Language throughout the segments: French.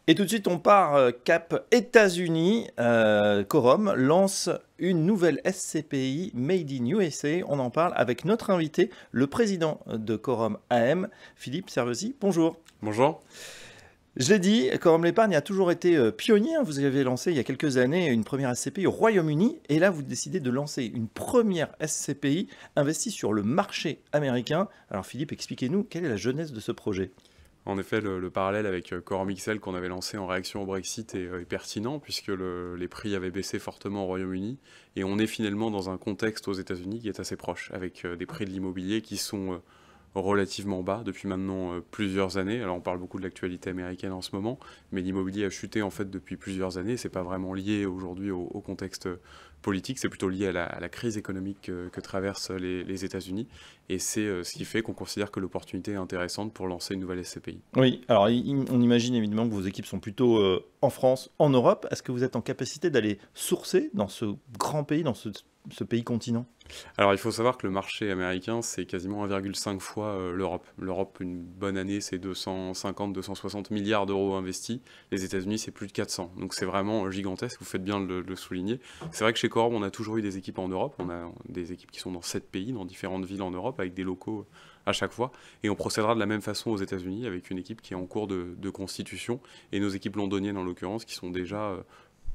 Et tout de suite, on part cap États-Unis. Quorum lance une nouvelle SCPI Made in USA. On en parle avec notre invité, le président de Quorum AM, Philippe Servesi. Bonjour. Bonjour. Je l'ai dit, Quorum l'épargne a toujours été pionnier. Vous avez lancé il y a quelques années une première SCPI au Royaume-Uni. Et là, vous décidez de lancer une première SCPI investie sur le marché américain. Alors Philippe, expliquez-nous, quelle est la genèse de ce projet ? En effet, le parallèle avec Quorum XL qu'on avait lancé en réaction au Brexit est pertinent puisque les prix avaient baissé fortement au Royaume-Uni et on est finalement dans un contexte aux États-Unis qui est assez proche avec des prix de l'immobilier qui sont relativement bas depuis maintenant plusieurs années. Alors on parle beaucoup de l'actualité américaine en ce moment, mais l'immobilier a chuté en fait depuis plusieurs années. C'est pas vraiment lié aujourd'hui au contexte politique, c'est plutôt lié à la crise économique que traversent les États-Unis. Et c'est ce qui fait qu'on considère que l'opportunité est intéressante pour lancer une nouvelle SCPI. Oui, alors on imagine évidemment que vos équipes sont plutôt en France, en Europe. Est-ce que vous êtes en capacité d'aller sourcer dans ce grand pays, dans ce pays continent ? Alors il faut savoir que le marché américain, c'est quasiment 1,5 fois l'Europe. L'Europe, une bonne année, c'est 250-260 milliards d'euros investis. Les États-Unis, c'est plus de 400. Donc c'est vraiment gigantesque, vous faites bien de le souligner. C'est vrai que chez Quorum, on a toujours eu des équipes en Europe. On a des équipes qui sont dans 7 pays, dans différentes villes en Europe, avec des locaux à chaque fois. Et on procédera de la même façon aux États-Unis, avec une équipe qui est en cours de constitution. Et nos équipes londoniennes, en l'occurrence, qui sont déjà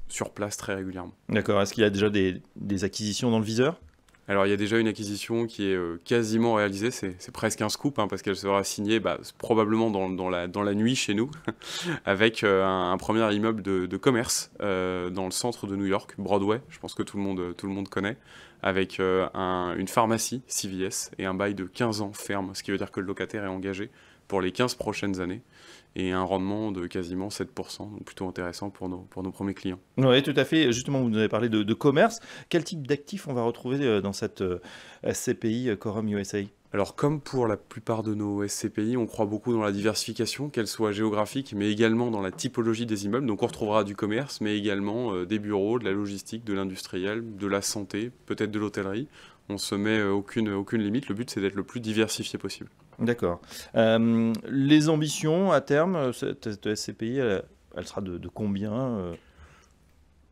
sur place très régulièrement. D'accord, est-ce qu'il y a déjà des acquisitions dans le viseur ? Alors il y a déjà une acquisition qui est quasiment réalisée, c'est presque un scoop hein, parce qu'elle sera signée probablement dans la nuit chez nous, avec un premier immeuble de commerce dans le centre de New York, Broadway, je pense que tout le monde connaît, avec une pharmacie CVS et un bail de 15 ans ferme, ce qui veut dire que le locataire est engagé pour les 15 prochaines années et un rendement de quasiment 7%, donc plutôt intéressant pour nos premiers clients. Oui, tout à fait. Justement, vous nous avez parlé de commerce. Quel type d'actifs on va retrouver dans cette SCPI Quorum USA ? Alors comme pour la plupart de nos SCPI, on croit beaucoup dans la diversification, qu'elle soit géographique, mais également dans la typologie des immeubles. Donc on retrouvera du commerce, mais également des bureaux, de la logistique, de l'industriel, de la santé, peut-être de l'hôtellerie. On se met aucune limite. Le but, c'est d'être le plus diversifié possible. D'accord. Les ambitions à terme, cette SCPI, elle sera de combien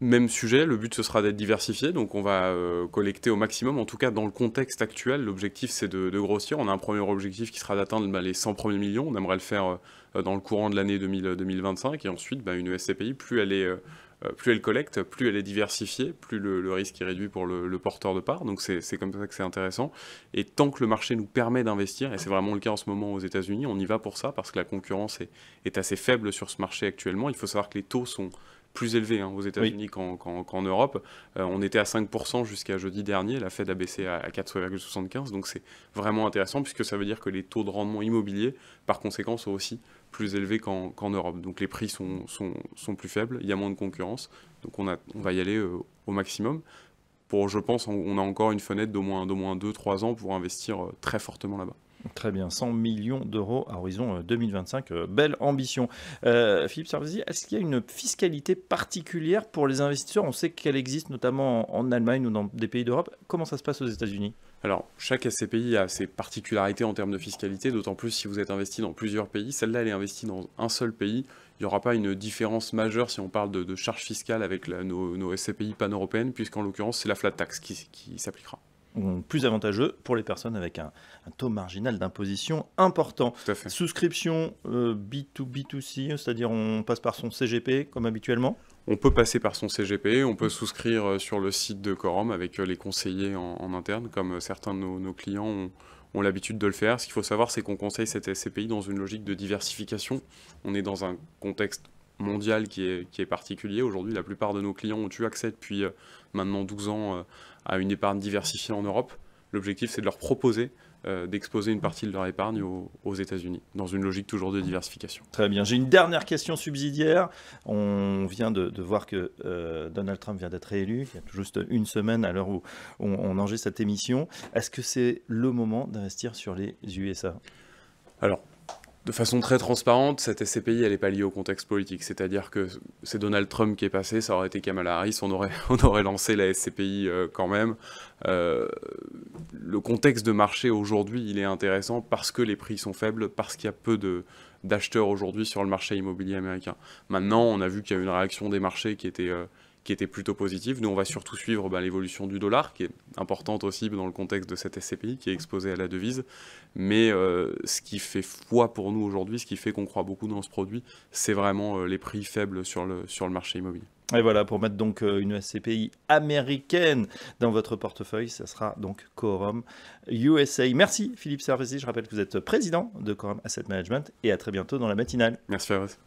Même sujet, le but ce sera d'être diversifié, donc on va collecter au maximum, en tout cas dans le contexte actuel, l'objectif c'est de grossir, on a un premier objectif qui sera d'atteindre les 100 premiers millions, on aimerait le faire dans le courant de l'année 2025, et ensuite une SCPI, plus elle collecte, plus elle est diversifiée, plus le risque est réduit pour le porteur de part, donc c'est comme ça que c'est intéressant, et tant que le marché nous permet d'investir, et c'est vraiment le cas en ce moment aux États-Unis, on y va pour ça, parce que la concurrence est assez faible sur ce marché actuellement, il faut savoir que les taux sont plus élevé aux États-Unis qu'en Europe. On était à 5% jusqu'à jeudi dernier, la Fed a baissé à 4,75, donc c'est vraiment intéressant puisque ça veut dire que les taux de rendement immobilier, par conséquent, sont aussi plus élevés qu'en Europe. Donc les prix sont plus faibles, il y a moins de concurrence, donc on va y aller au maximum. Je pense, on a encore une fenêtre d'au moins 2-3 ans pour investir très fortement là-bas. Très bien, 100 millions d'euros à horizon 2025, belle ambition. Philippe Servesi, est-ce qu'il y a une fiscalité particulière pour les investisseurs ? On sait qu'elle existe notamment en Allemagne ou dans des pays d'Europe. Comment ça se passe aux États-Unis ? Alors, chaque SCPI a ses particularités en termes de fiscalité, d'autant plus si vous êtes investi dans plusieurs pays. Celle-là, elle est investie dans un seul pays. Il n'y aura pas une différence majeure si on parle de charges fiscales avec nos SCPI pan-européennes, puisqu'en l'occurrence, c'est la flat tax qui s'appliquera. Plus avantageux pour les personnes avec un taux marginal d'imposition important. Tout à fait. Souscription B2B2C, c'est-à-dire on passe par son CGP comme habituellement ? On peut passer par son CGP, on peut souscrire sur le site de Quorum avec les conseillers en interne, comme certains de nos clients ont l'habitude de le faire. Ce qu'il faut savoir, c'est qu'on conseille cette SCPI dans une logique de diversification. On est dans un contexte mondial qui est particulier. Aujourd'hui, la plupart de nos clients ont eu accès depuis maintenant 12 ans à une épargne diversifiée en Europe. L'objectif, c'est de leur proposer d'exposer une partie de leur épargne aux États-Unis, dans une logique toujours de diversification. Très bien. J'ai une dernière question subsidiaire. On vient de voir que Donald Trump vient d'être réélu, il y a tout juste une semaine à l'heure où on enregistre cette émission. Est-ce que c'est le moment d'investir sur les USA ? Alors, De façon très transparente, cette SCPI, elle n'est pas liée au contexte politique. C'est-à-dire que c'est Donald Trump qui est passé, ça aurait été Kamala Harris, on aurait lancé la SCPI quand même. Le contexte de marché aujourd'hui, il est intéressant parce que les prix sont faibles, parce qu'il y a peu d'acheteurs aujourd'hui sur le marché immobilier américain. Maintenant, on a vu qu'il y a eu une réaction des marchés qui était plutôt positive. Nous, on va surtout suivre l'évolution du dollar, qui est importante aussi dans le contexte de cette SCPI, qui est exposée à la devise. Mais ce qui fait foi pour nous aujourd'hui, ce qui fait qu'on croit beaucoup dans ce produit, c'est vraiment les prix faibles sur le marché immobilier. Et voilà, pour mettre donc une SCPI américaine dans votre portefeuille, ça sera donc Quorum USA. Merci Philippe Servesi, je rappelle que vous êtes président de Quorum Asset Management et à très bientôt dans la matinale. Merci Fabrice.